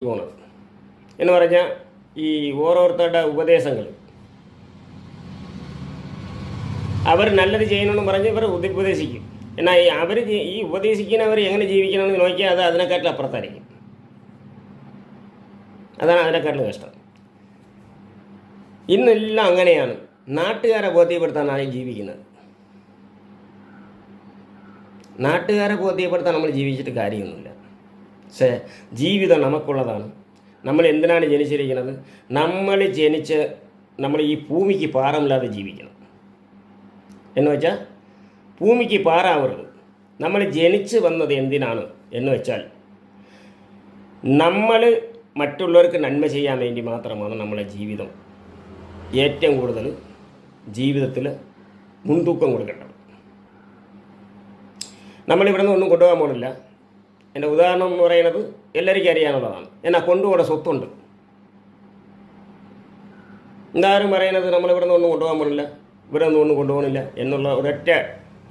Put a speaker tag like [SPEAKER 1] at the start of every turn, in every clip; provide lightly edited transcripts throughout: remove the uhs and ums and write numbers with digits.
[SPEAKER 1] പോണത് എന്ന് പറഞ്ഞാൽ ഈ ഓരോരുത്തരുടെ ഉപദേശങ്ങൾ അവർ നല്ലത് ചെയ്യണമെന്ന് പറഞ്ഞ് ഇവർ ഉപദേശിക്കും. എന്നാൽ അവർ ഈ ഉപദേശിക്കുന്നവർ എങ്ങനെ ജീവിക്കണമെന്ന് നോക്കിയാൽ അത് അതിനെക്കാട്ടിലും അപ്പുറത്തായിരിക്കും. അതാണ് അതിനെക്കാട്ടിലും കഷ്ടം. ഇന്നെല്ലാം അങ്ങനെയാണ്. നാട്ടുകാരെ ബോധ്യപ്പെടുത്താനാണ് ജീവിക്കുന്നത്. നാട്ടുകാരെ ബോധ്യപ്പെടുത്താൻ നമ്മൾ ജീവിച്ചിട്ട് കാര്യമൊന്നുമില്ല. പക്ഷേ ജീവിതം നമുക്കുള്ളതാണ്. നമ്മൾ എന്തിനാണ് ജനിച്ചിരിക്കുന്നത്? നമ്മൾ ഈ ഭൂമിക്ക് പാറമില്ലാതെ ജീവിക്കണം എന്ന് വെച്ചാൽ ഭൂമിക്ക് പാറാവരുത്. നമ്മൾ ജനിച്ച് വന്നത് എന്തിനാണ് എന്ന് വെച്ചാൽ നമ്മൾ മറ്റുള്ളവർക്ക് നന്മ ചെയ്യാൻ വേണ്ടി മാത്രമാണ് നമ്മളെ ജീവിതം ഏറ്റവും കൂടുതൽ ജീവിതത്തിൽ മുൻതൂക്കം കൊടുക്കേണ്ടത്. നമ്മളിവിടെ നിന്ന് ഒന്നും കൊണ്ടുപോകാൻ പോകണില്ല. എൻ്റെ ഉദാഹരണം എന്ന് പറയുന്നത് എല്ലാവർക്കും അറിയാനുള്ളതാണ്. എന്നാൽ കൊണ്ടുപോകുന്ന സ്വത്തുണ്ട്. എന്തായാലും പറയുന്നത് നമ്മളിവിടെ നിന്ന് ഒന്നും കൊണ്ടുപോകാൻ പോകണില്ല, ഇവിടെ നിന്ന് ഒന്നും കൊണ്ടുപോകണില്ല എന്നുള്ള ഒരൊറ്റ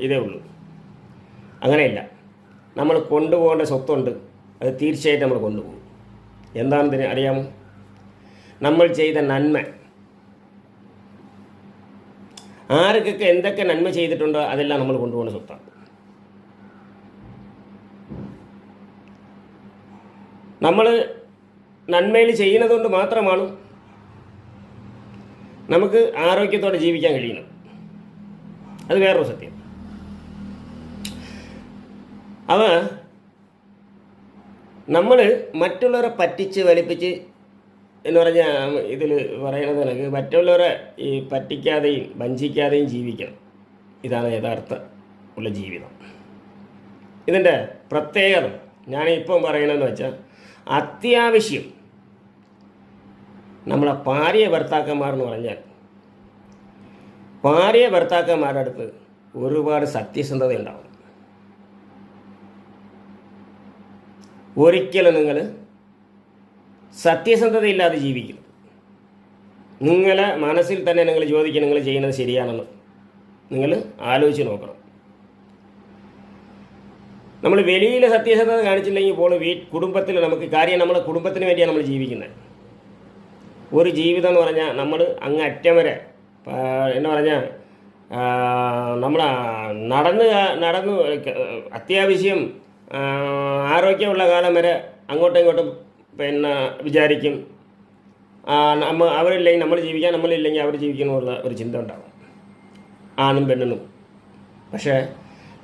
[SPEAKER 1] ഇതേ ഉള്ളൂ. അങ്ങനെയില്ല. നമ്മൾ കൊണ്ടുപോകേണ്ട സ്വത്തുണ്ട്. അത് തീർച്ചയായിട്ടും നമ്മൾ കൊണ്ടുപോകും. എന്താണെന്ന് അറിയാമോ? നമ്മൾ ചെയ്ത നന്മ. ആർക്കൊക്കെ എന്തൊക്കെ നന്മ ചെയ്തിട്ടുണ്ടോ അതെല്ലാം നമ്മൾ കൊണ്ടുപോകുന്ന സ്വത്താണ്. നമ്മൾ നന്മയിൽ ചെയ്യുന്നത് കൊണ്ട് മാത്രമാണ് നമുക്ക് ആരോഗ്യത്തോടെ ജീവിക്കാൻ കഴിയുന്നത്. അത് വേറൊരു സത്യം. നമ്മൾ മറ്റുള്ളവരെ പറ്റിച്ച് വലിപ്പിച്ച് എന്ന് പറഞ്ഞാൽ ഇതിൽ പറയണത് എനിക്ക് മറ്റുള്ളവരെ ഈ പറ്റിക്കാതെയും വഞ്ചിക്കാതെയും ജീവിക്കണം. ഇതാണ് യഥാർത്ഥ ഉള്ള ജീവിതം. ഇതിൻ്റെ പ്രത്യേകത ഞാനിപ്പം പറയണമെന്ന് വെച്ചാൽ അത്യാവശ്യം നമ്മളെ ഭാര്യ ഭർത്താക്കന്മാരെന്ന് പറഞ്ഞാൽ ഭാര്യ ഭർത്താക്കന്മാരുടെ അടുത്ത് ഒരുപാട് സത്യസന്ധത ഉണ്ടാവും. ഒരിക്കലും നിങ്ങൾ സത്യസന്ധതയില്ലാതെ ജീവിക്കണം. നിങ്ങളെ മനസ്സിൽ തന്നെ നിങ്ങൾ ചോദിക്കണം, നിങ്ങൾ ചെയ്യുന്നത് ശരിയാണെന്ന് നിങ്ങൾ ആലോചിച്ച് നോക്കണം. നമ്മൾ വെളിയിൽ സത്യസന്ധത കാണിച്ചില്ലെങ്കിൽ ഇപ്പോൾ കുടുംബത്തിൽ നമുക്ക് കാര്യം നമ്മളെ കുടുംബത്തിന് വേണ്ടിയാണ് നമ്മൾ ജീവിക്കുന്നത്. ഒരു ജീവിതം എന്ന് പറഞ്ഞാൽ നമ്മൾ അങ്ങ് അറ്റം വരെ എന്ന് പറഞ്ഞാൽ നമ്മൾ നടന്ന് അത്യാവശ്യം ആരോഗ്യമുള്ള കാലം വരെ അങ്ങോട്ടും ഇങ്ങോട്ടും വിചാരിക്കും. അവരില്ലെങ്കിൽ നമ്മൾ ജീവിക്കാൻ, നമ്മളില്ലെങ്കിൽ അവർ ജീവിക്കണമെന്നുള്ള ഒരു ചിന്ത ഉണ്ടാകും ആണും പെണ്ണിനും. പക്ഷേ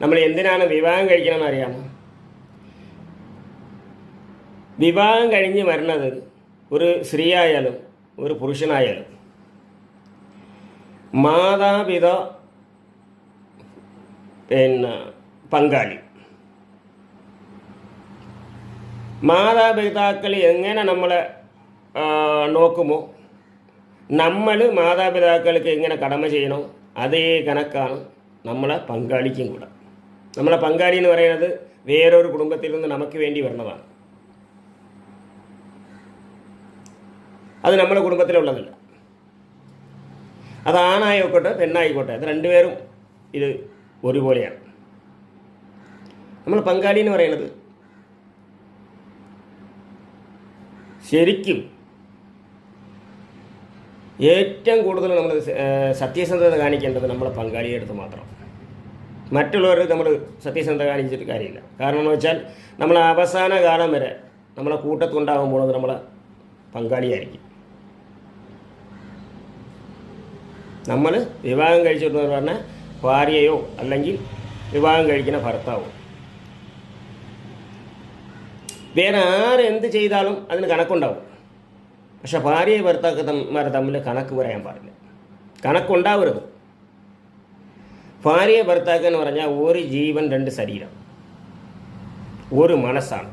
[SPEAKER 1] നമ്മൾ എന്തിനാണ് വിവാഹം കഴിക്കണമെന്ന് അറിയാമോ? വിവാഹം കഴിഞ്ഞ് വരുന്നത് ഒരു സ്ത്രീ ആയാലും ഒരു പുരുഷനായാലും മാതാപിത പങ്കാളി. മാതാപിതാക്കൾ എങ്ങനെ നമ്മളെ നോക്കുമോ നമ്മൾ മാതാപിതാക്കൾക്ക് എങ്ങനെ കടമ ചെയ്യണോ അതേ കണക്കാണ് നമ്മളെ പങ്കാളിക്കും കൂടെ. നമ്മളെ പങ്കാളി എന്ന് പറയുന്നത് വേറൊരു കുടുംബത്തിൽ നിന്ന് നമുക്ക് വേണ്ടി വരുന്നതാണ്. അത് നമ്മുടെ കുടുംബത്തിലുള്ളതല്ല. അത് ആണായിക്കോട്ടെ പെണ്ണായിക്കോട്ടെ, അത് രണ്ടുപേരും ഇത് ഒരുപോലെയാണ്. നമ്മൾ പങ്കാളി എന്ന് പറയുന്നത് ശരിക്കും ഏറ്റവും കൂടുതൽ നമ്മൾ സത്യസന്ധത കാണിക്കേണ്ടത് നമ്മളെ പങ്കാളിയുടെ അടുത്ത് മാത്രം. മറ്റുള്ളവർക്ക് നമ്മൾ സത്യസന്ധത കാണിച്ചിട്ട് കാര്യമില്ല. കാരണം എന്ന് വെച്ചാൽ നമ്മൾ അവസാന കാലം വരെ നമ്മളെ കൂട്ടത്തുണ്ടാകുമ്പോൾ നമ്മളെ പങ്കാളിയായിരിക്കും. നമ്മൾ വിവാഹം കഴിച്ചിട്ട് പറഞ്ഞാൽ ഭാര്യയോ അല്ലെങ്കിൽ വിവാഹം കഴിക്കുന്ന ഭർത്താവോ, വേറെ ആരെന്ത് ചെയ്താലും അതിന് കണക്കുണ്ടാവും. പക്ഷെ ഭാര്യ ഭർത്താക്കന്മാർ തമ്മിൽ കണക്ക് പറയാൻ പാടില്ല, കണക്കുണ്ടാവരുത്. ഭാര്യ ഭർത്താക്ക എന്ന് പറഞ്ഞാൽ ഒരു ജീവൻ രണ്ട് ശരീരം ഒരു മനസ്സാണ്.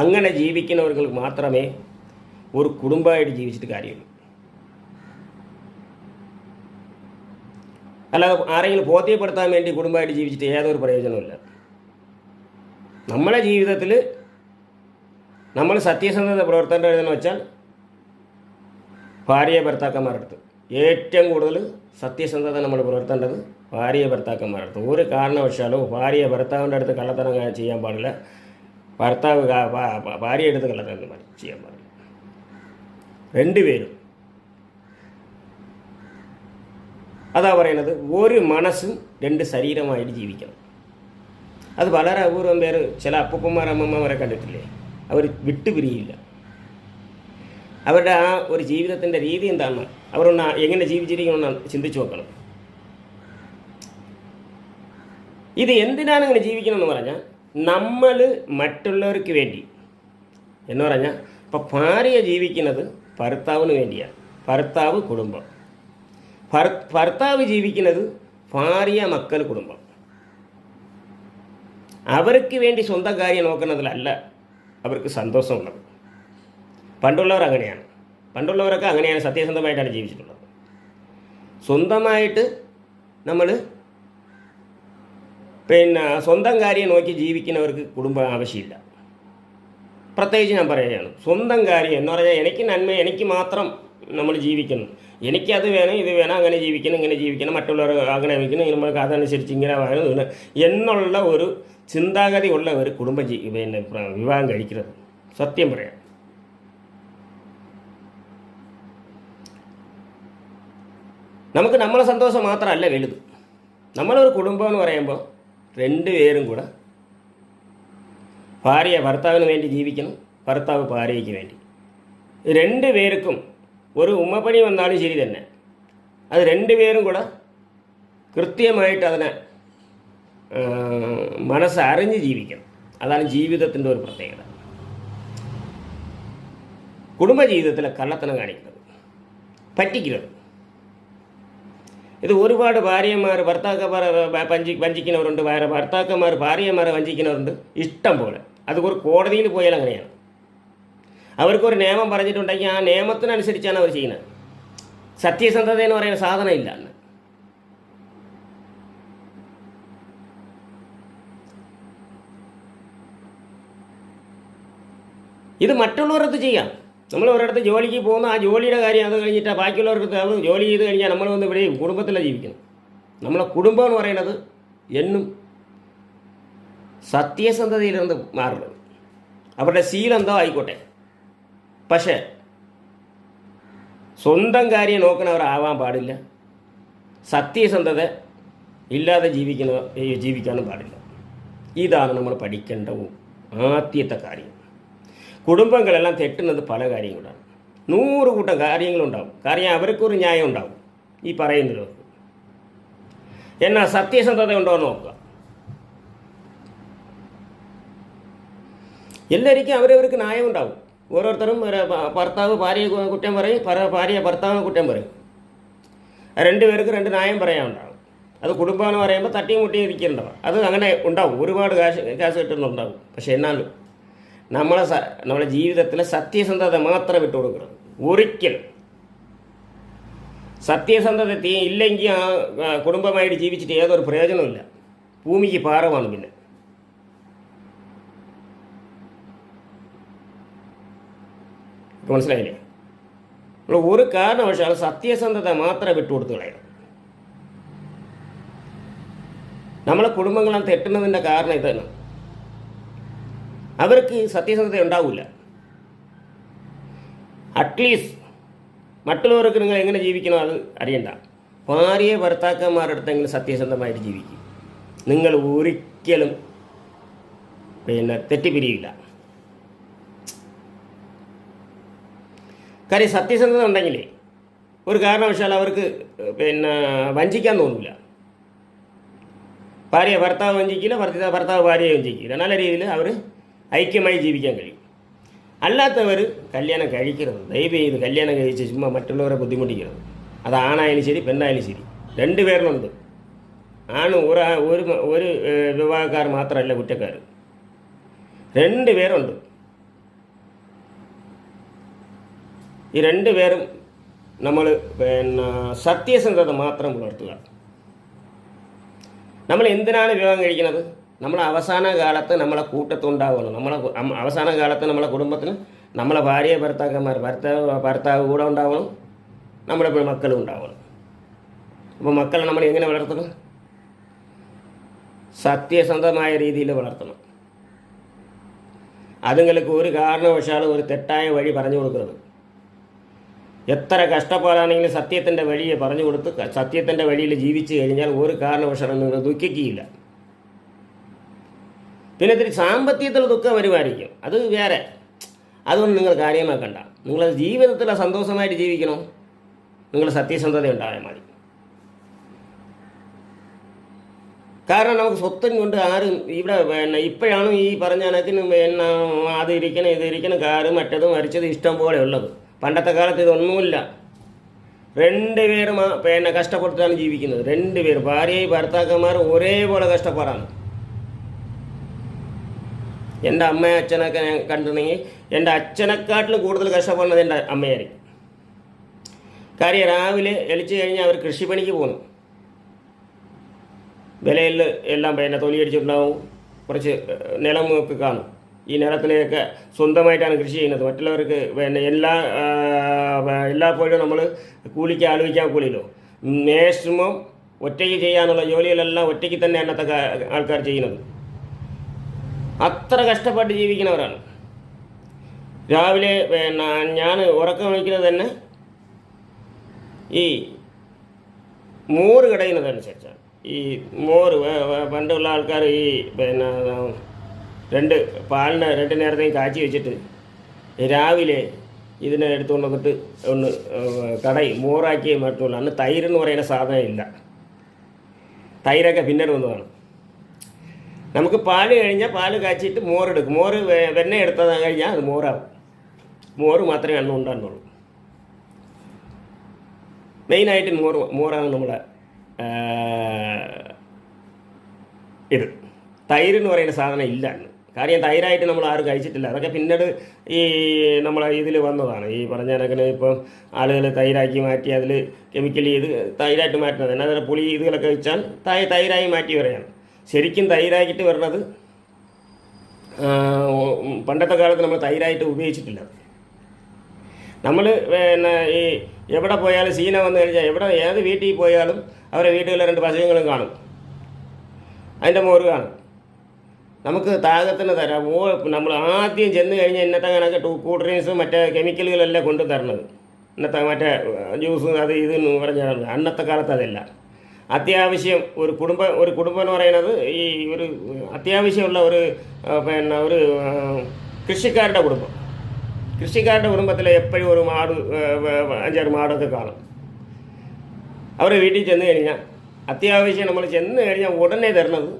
[SPEAKER 1] അങ്ങനെ ജീവിക്കുന്നവർക്ക് മാത്രമേ ഒരു കുടുംബമായിട്ട് ജീവിച്ചിട്ട് കാര്യമുള്ളൂ. അല്ലാതെ ആരെങ്കിലും ബോധ്യപ്പെടുത്താൻ വേണ്ടി കുടുംബമായിട്ട് ജീവിച്ചിട്ട് ഏതൊരു പ്രയോജനമില്ല. നമ്മളെ ജീവിതത്തിൽ നമ്മൾ സത്യസന്ധത പുലർത്തേണ്ടതെന്ന് വെച്ചാൽ ഭാര്യ ഭർത്താക്കന്മാരുടെ അടുത്ത് ഏറ്റവും കൂടുതൽ സത്യസന്ധത നമ്മൾ പുലർത്തേണ്ടത് ഭാര്യ ഭർത്താക്കന്മാരുടെ അടുത്ത്. ഒരു കാരണവശാലോ ഭാര്യ ഭർത്താവിൻ്റെ അടുത്ത് കള്ളത്തരം ചെയ്യാൻ പാടില്ല. ഭർത്താവ് ഭാര്യ എടുത്ത് കളഞ്ഞെന്ന് ചെയ്യാൻ പാടില്ല. രണ്ടുപേരും അതാ പറയുന്നത്, ഒരു മനസ്സും രണ്ട് ശരീരമായിട്ട് ജീവിക്കണം. അത് വളരെ അപൂർവം പേര്, ചില അപ്പൂപ്പന്മാർ അമ്മമ്മമാരെ കണ്ടിട്ടില്ലേ, അവർ വിട്ടുപിരിയില്ല. അവരുടെ ആ ഒരു ജീവിതത്തിൻ്റെ രീതി എന്താണ്, അവരൊന്ന് എങ്ങനെ ജീവിച്ചിരിക്കണമെന്ന് ചിന്തിച്ചു നോക്കണം. ഇത് എന്തിനാണ് ഇങ്ങനെ ജീവിക്കണമെന്ന് പറഞ്ഞാൽ, നമ്മൾ മറ്റുള്ളവർക്ക് വേണ്ടി എന്ന് പറഞ്ഞാൽ, ഇപ്പോൾ ഭാര്യ ജീവിക്കുന്നത് ഭർത്താവിന് വേണ്ടിയാണ്, ഭർത്താവ് കുടുംബം. ഭർത്താവ് ജീവിക്കുന്നത് ഭാര്യ മക്കൾ കുടുംബം. അവർക്ക് വേണ്ടി സ്വന്തം കാര്യം നോക്കുന്നതിലല്ല അവർക്ക് സന്തോഷമുള്ളത്. പണ്ടുള്ളവർ അങ്ങനെയാണ്, പണ്ടുള്ളവരൊക്കെ അങ്ങനെയാണ്, സത്യസന്ധമായിട്ടാണ് ജീവിച്ചിട്ടുള്ളത്. സ്വന്തമായിട്ട് നമ്മൾ സ്വന്തം കാര്യം നോക്കി ജീവിക്കുന്നവർക്ക് കുടുംബം ആവശ്യമില്ല. പ്രത്യേകിച്ച് ഞാൻ പറയുകയാണ്, സ്വന്തം കാര്യം എന്ന് പറഞ്ഞാൽ എനിക്ക് നന്മ, എനിക്ക് മാത്രം നമ്മൾ ജീവിക്കുന്നു, എനിക്കത് വേണം ഇത് വേണം, അങ്ങനെ ജീവിക്കണം ഇങ്ങനെ ജീവിക്കണം, മറ്റുള്ളവർ അങ്ങനെ വയ്ക്കണം, നമുക്ക് അതനുസരിച്ച് ഇങ്ങനെ വേണം എന്നുള്ള ഒരു ചിന്താഗതി ഉള്ള ഒരു കുടുംബം വിവാഹം കഴിക്കുന്നത്. സത്യം പറയാം. നമുക്ക് നമ്മളെ സന്തോഷം മാത്രമല്ല വലുത്. നമ്മളൊരു കുടുംബം എന്ന് പറയുമ്പോൾ രണ്ടുപേരും കൂടെ, ഭാര്യ ഭർത്താവിന് വേണ്ടി ജീവിക്കണം, ഭർത്താവ് ഭാര്യയ്ക്ക് വേണ്ടി. രണ്ടുപേർക്കും ഒരു ഉമ്മപ്പണി വന്നാലും ശരി തന്നെ, അത് രണ്ടുപേരും കൂടെ കൃത്യമായിട്ട് അതിനെ മനസ്സറിഞ്ഞ് ജീവിക്കണം. അതാണ് ജീവിതത്തിൻ്റെ ഒരു പ്രത്യേകത. കുടുംബജീവിതത്തിലെ കള്ളത്തനം കാണിക്കുന്നത്, പറ്റിക്കുന്നത്. ഇത് ഒരുപാട് ഭാര്യമാർ വഞ്ചിക്കുന്നവരുണ്ട്, ഭർത്താക്കന്മാർ ഭാര്യമാരെ വഞ്ചിക്കുന്നവരുണ്ട്, ഇഷ്ടം പോലെ. അത് ഒരു കോടതിയിൽ പോയാൽ അങ്ങനെയാണ്. അവർക്കൊരു നിയമം പറഞ്ഞിട്ടുണ്ടെങ്കിൽ ആ നിയമത്തിനനുസരിച്ചാണ് അവർ ചെയ്യുന്നത്. സത്യസന്ധത എന്ന് പറയുന്ന സാധനം ഇല്ല. ഇത് മറ്റുള്ളവരടുത്ത് ചെയ്യാം. നമ്മൾ ഒരിടത്ത് ജോലിക്ക് പോകുന്ന ആ ജോലിയുടെ കാര്യം അത് കഴിഞ്ഞിട്ട് ബാക്കിയുള്ളവർക്ക് അത് ജോലി ചെയ്ത് കഴിഞ്ഞാൽ നമ്മൾ വന്ന് ഇവിടെയും കുടുംബത്തിലാണ് ജീവിക്കുന്നത്. നമ്മളെ കുടുംബം എന്ന് പറയുന്നത് എന്നും സത്യസന്ധതയിലിருந்து മാറുന്നത്. അവരുടെ ശീലം എന്തോ ആയിക്കോട്ടെ, പക്ഷേ സ്വന്തം കാര്യം നോക്കുന്നവരാവാൻ പാടില്ല, സത്യസന്ധത ഇല്ലാതെ ജീവിക്കാനും പാടില്ല. ഇതാണ് നമ്മൾ പഠിക്കേണ്ട ആദ്യത്തെ കാര്യം. കുടുംബങ്ങളെല്ലാം തെറ്റുന്നത് പല കാര്യങ്ങളാണ്. 100 കൂട്ടം കാര്യങ്ങളുണ്ടാവും. കാര്യം അവർക്കൊരു ന്യായം ഉണ്ടാവും ഈ പറയുന്നവർക്ക്. എന്നാൽ സത്യസന്ധത ഉണ്ടോ എന്ന് നോക്കുക. എല്ലാവർക്കും അവരവർക്ക് ന്യായം ഉണ്ടാവും. ഓരോരുത്തരും ഭർത്താവ് ഭാര്യയെ കുറ്റം പറയും, ഭാര്യ ഭർത്താവിനെ കുറ്റം പറയും. രണ്ടുപേർക്ക് രണ്ട് ന്യായം പറയാനുണ്ടാവും. അത് കുടുംബമെന്ന് പറയുമ്പോൾ തട്ടിയും മുട്ടിയും ഇരിക്കുന്നുണ്ടാവും. അത് അങ്ങനെ ഉണ്ടാവും, ഒരുപാട് കാശ് കിട്ടുന്നുണ്ടാവും. പക്ഷെ എന്നാലും നമ്മളെ ജീവിതത്തിൽ സത്യസന്ധത മാത്രം വിട്ടുകൊടുക്കണം. ഒരിക്കലും സത്യസന്ധത ഇല്ലെങ്കിൽ ആ കുടുംബമായിട്ട് ജീവിച്ചിട്ട് ഏതൊരു പ്രയോജനമില്ല. ഭൂമിക്ക് ഭാരമാണ്. പിന്നെ മനസ്സിലായില്ലേ? നമ്മൾ ഒരു കാരണവശാലും സത്യസന്ധത മാത്രം വിട്ടുകൊടുത്ത് കളയണം. നമ്മളെ കുടുംബങ്ങളാണ് തെറ്റുന്നതിൻ്റെ കാരണം ഇതാണ്. അവർക്ക് സത്യസന്ധത ഉണ്ടാവില്ല. അറ്റ്ലീസ്റ്റ് മറ്റുള്ളവർക്ക് നിങ്ങൾ എങ്ങനെ ജീവിക്കണോ അത് അറിയണ്ട. ഭാര്യ ഭർത്താക്കന്മാരുടെ അടുത്തെങ്കിലും സത്യസന്ധമായിട്ട് ജീവിക്കും. നിങ്ങൾ ഒരിക്കലും തെറ്റിപ്പിരിയില്ല. കാര്യം സത്യസന്ധത ഉണ്ടെങ്കിലേ ഒരു കാരണവശാൽ അവർക്ക് വഞ്ചിക്കാൻ തോന്നില്ല. ഭാര്യ ഭർത്താവ് വഞ്ചിക്കില്ല, ഭർത്താവ് ഭാര്യയെ വഞ്ചിക്കില്ല. നല്ല രീതിയിൽ അവർ ഐക്യമായി ജീവിക്കാൻ കഴിയും. അല്ലാത്തവർ കല്യാണം കഴിക്കരുത്. ദയവ് ചെയ്ത് കല്യാണം കഴിച്ച് ചുമ്മാ മറ്റുള്ളവരെ ബുദ്ധിമുട്ടിക്കരുത്. അത് ആണായാലും ശരി പെണ്ണായാലും ശരി. രണ്ടുപേരിലുണ്ട്. ആണ് ഒരു വിവാഹക്കാർ മാത്രമല്ല കുറ്റക്കാർ, രണ്ടുപേരുണ്ട്. ഈ രണ്ടുപേരും നമ്മൾ സത്യസന്ധത മാത്രം പുലർത്തുക. നമ്മൾ എന്തിനാണ് വിവാഹം കഴിക്കുന്നത്? നമ്മൾ അവസാന കാലത്ത് നമ്മളെ കൂട്ടത്തുണ്ടാവണം. അവസാന കാലത്ത് നമ്മളെ കുടുംബത്തിന് നമ്മളെ ഭാര്യ ഭർത്താവ് കൂടെ ഉണ്ടാവണം, നമ്മുടെ മക്കളും ഉണ്ടാവണം. അപ്പോൾ മക്കളെ നമ്മൾ എങ്ങനെ വളർത്തണം? സത്യസന്ധമായ രീതിയിൽ വളർത്തണം. അതുങ്ങൾക്ക് ഒരു കാരണവശാലും ഒരു തെറ്റായ വഴി പറഞ്ഞു കൊടുക്കരുത്. എത്ര കഷ്ടപ്പാടാണെങ്കിലും സത്യത്തിൻ്റെ വഴിയെ പറഞ്ഞു കൊടുത്ത് സത്യത്തിൻ്റെ വഴിയിൽ ജീവിച്ചു കഴിഞ്ഞാൽ ഒരു കാരണവശാലും നിങ്ങൾ ദുഃഖിക്കുകയില്ല. പിന്നെ ഇത്തിരി സാമ്പത്തികത്തിൽ ദുഃഖം വരുമായിരിക്കും, അത് വേറെ, അതൊന്നും നിങ്ങൾ കാര്യമാക്കണ്ട. നിങ്ങൾ ജീവിതത്തിൽ സന്തോഷമായിട്ട് ജീവിക്കണം, നിങ്ങൾ സത്യസന്ധത ഉണ്ടായാൽ മതി. കാരണം നമുക്ക് സ്വത്തും കൊണ്ട് ആരും ഇവിടെ ഇപ്പോഴാണ് ഈ പറഞ്ഞ കണക്കിന് അത് ഇരിക്കണം ഇത് ഇരിക്കണം കാറ് മറ്റത് മരിച്ചത് ഇഷ്ടം പോലെ ഉള്ളത്. പണ്ടത്തെ കാലത്ത് ഇതൊന്നുമില്ല. 2 പേരും കഷ്ടപ്പെട്ടിട്ടാണ് ജീവിക്കുന്നത്. 2 പേർ ഭാര്യയും ഭർത്താക്കന്മാരും ഒരേപോലെ കഷ്ടപ്പാടാണ്. എൻ്റെ അമ്മയും അച്ഛനൊക്കെ ഞാൻ കണ്ടിട്ടുണ്ടെങ്കിൽ എൻ്റെ അച്ഛനെക്കാട്ടിലും കൂടുതൽ കഷ്ടപ്പെടുന്നത് എൻ്റെ അമ്മയായിരിക്കും. കാര്യം രാവിലെ എളിച്ചു കഴിഞ്ഞാൽ അവർ കൃഷിപ്പണിക്ക് പോകുന്നു. വിലയിൽ എല്ലാം തൊലിയടിച്ചിട്ടുണ്ടാവും, കുറച്ച് നിലമൊക്കെ കാണും. ഈ നിലത്തിലേക്ക് സ്വന്തമായിട്ടാണ് കൃഷി ചെയ്യുന്നത്. മറ്റുള്ളവർക്ക് എല്ലായ്പ്പോഴും നമ്മൾ കൂലിക്ക് ആലോചിക്കാൻ കൂലിയല്ലോ. മാക്സിമം ഒറ്റയ്ക്ക് ചെയ്യാനുള്ള ജോലികളെല്ലാം ഒറ്റയ്ക്ക് തന്നെ അന്നത്തെ ആൾക്കാർ ചെയ്യുന്നത്. അത്ര കഷ്ടപ്പെട്ട് ജീവിക്കുന്നവരാണ്. രാവിലെ ഞാൻ ഉറക്കം വിളിക്കുന്നത് തന്നെ ഈ മോര് കടയുന്നതനുസരിച്ചാണ്. ഈ മോര് പണ്ടുള്ള ആൾക്കാർ ഈ പാലിന് 2 നേരത്തേക്കും കാച്ചി വെച്ചിട്ട് രാവിലെ ഇതിനെ എടുത്തുകൊണ്ട് വന്നിട്ട് ഒന്ന് കടയും മോറാക്കിയേ പറ്റുള്ളൂ. അന്ന് തൈരെന്ന് പറയുന്ന സാധനം ഇല്ല. തൈരൊക്കെ പിന്നീട് വന്നതാണ്. നമുക്ക് പാല് കഴിഞ്ഞാൽ പാല് കാച്ചിട്ട് മോറെടുക്കും. മോര് വെണ്ണ എടുത്തത് കഴിഞ്ഞാൽ അത് മോറാവും. മോറ് മാത്രമേ അന്ന് ഉണ്ടാകുന്നുള്ളൂ. മെയിനായിട്ട് മോറാണ് നമ്മളെ ഇത്. തൈരെന്ന് പറയുന്ന സാധനം ഇല്ല അന്ന്. കാര്യം തൈരായിട്ട് നമ്മൾ ആരും കഴിച്ചിട്ടില്ല. അതൊക്കെ പിന്നീട് ഈ നമ്മളെ ഇതിൽ വന്നതാണ്. ഈ പറഞ്ഞ കണക്കിന് ഇപ്പം ആളുകൾ തൈരാക്കി മാറ്റി അതിൽ കെമിക്കൽ ചെയ്ത് തൈരായിട്ട് മാറ്റുന്നത്. എന്നാൽ പുളി ഇതുകളൊക്കെ വെച്ചാൽ തൈരായി മാറ്റി വരികയാണ്. ശരിക്കും തൈരാക്കിയിട്ട് വരണത് പണ്ടത്തെ കാലത്ത് നമ്മൾ തൈരായിട്ട് ഉപയോഗിച്ചിട്ടില്ല. നമ്മൾ ഈ എവിടെ പോയാലും സീന വന്നു കഴിഞ്ഞാൽ ഏത് വീട്ടിൽ പോയാലും അവരെ വീടുകളിൽ 2 പശുക്കളും കാണും, അതിൻ്റെ മോര് കാണും. നമുക്ക് താകത്തിന് തരാം. നമ്മൾ ആദ്യം ചെന്ന് കഴിഞ്ഞാൽ ഇന്നത്തെ കണക്ക് കൂൾ ഡ്രിങ്ക്സും മറ്റേ കെമിക്കലുകളെല്ലാം കൊണ്ടു തരണത്. ഇന്നത്തെ മറ്റേ ജ്യൂസും അത് ഇതെന്ന് പറഞ്ഞാൽ അന്നത്തെ കാലത്ത് അതല്ല. അത്യാവശ്യം ഒരു കുടുംബം എന്ന് പറയുന്നത് ഈ ഒരു അത്യാവശ്യമുള്ള ഒരു കൃഷിക്കാരുടെ കുടുംബം. കൃഷിക്കാരുടെ കുടുംബത്തിൽ എപ്പോഴും ഒരു 5-6 മാടൊക്കെ കാണും. അവരുടെ വീട്ടിൽ ചെന്ന് കഴിഞ്ഞാൽ അത്യാവശ്യം നമ്മൾ ചെന്ന് കഴിഞ്ഞാൽ ഉടനെ തരുന്നത്